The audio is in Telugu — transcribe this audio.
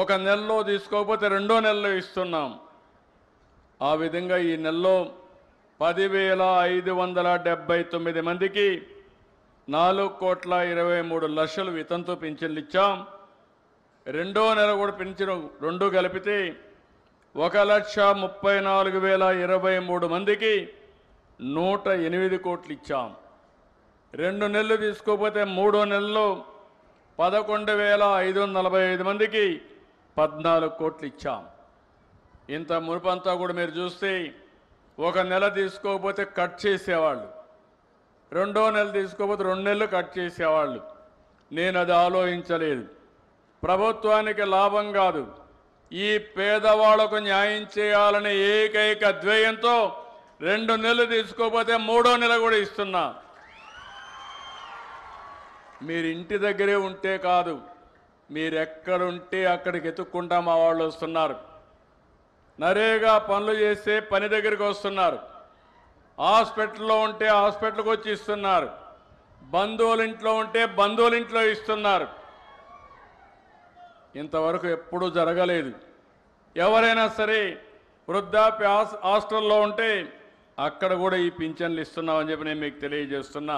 ఒక నెలలో తీసుకోకపోతే రెండో నెలలో ఇస్తున్నాం. ఆ విధంగా ఈ నెలలో 10,579 మందికి 4,23,00,000 వితంతు పింఛన్లు ఇచ్చాం. రెండో నెల కూడా పింఛను రెండు కలిపితే 1,34,023 మందికి 108 కోట్లు ఇచ్చాం. 2 నెలలు తీసుకోకపోతే మూడో నెలలో 11,545 మందికి 14 కోట్లు ఇచ్చాం. ఇంత మునుపంతా కూడా మీరు చూస్తే ఒక నెల తీసుకోకపోతే కట్ చేసేవాళ్ళు, రెండో నెల తీసుకోకపోతే 2 నెలలు కట్ చేసేవాళ్ళు. నేను అది ఆలోచించలేదు. ప్రభుత్వానికి లాభం కాదు, ఈ పేదవాళ్లకు న్యాయం చేయాలనే ఏకైక ధ్యేయంతో 2 నెలలు తీసుకోకపోతే మూడో నెల కూడా ఇస్తున్నా. మీరు ఇంటి దగ్గరే ఉంటే కాదు, మీరు ఎక్కడుంటే అక్కడికి ఎత్తుక్కుంటా మా వాళ్ళు వస్తున్నారు. నరేగా పనులు చేస్తే పని దగ్గరికి వస్తున్నారు. హాస్పిటల్లో ఉంటే హాస్పిటల్కి వచ్చి ఇస్తున్నారు. బంధువుల ఇంట్లో ఉంటే బంధువుల ఇంట్లో ఇస్తున్నారు. ఇంతవరకు ఎప్పుడూ జరగలేదు. ఎవరైనా సరే వృద్ధాప్య హాస్టల్లో ఉంటే అక్కడ కూడా ఈ పింఛన్లు ఇస్తున్నామని చెప్పి నేను మీకు తెలియజేస్తున్నా.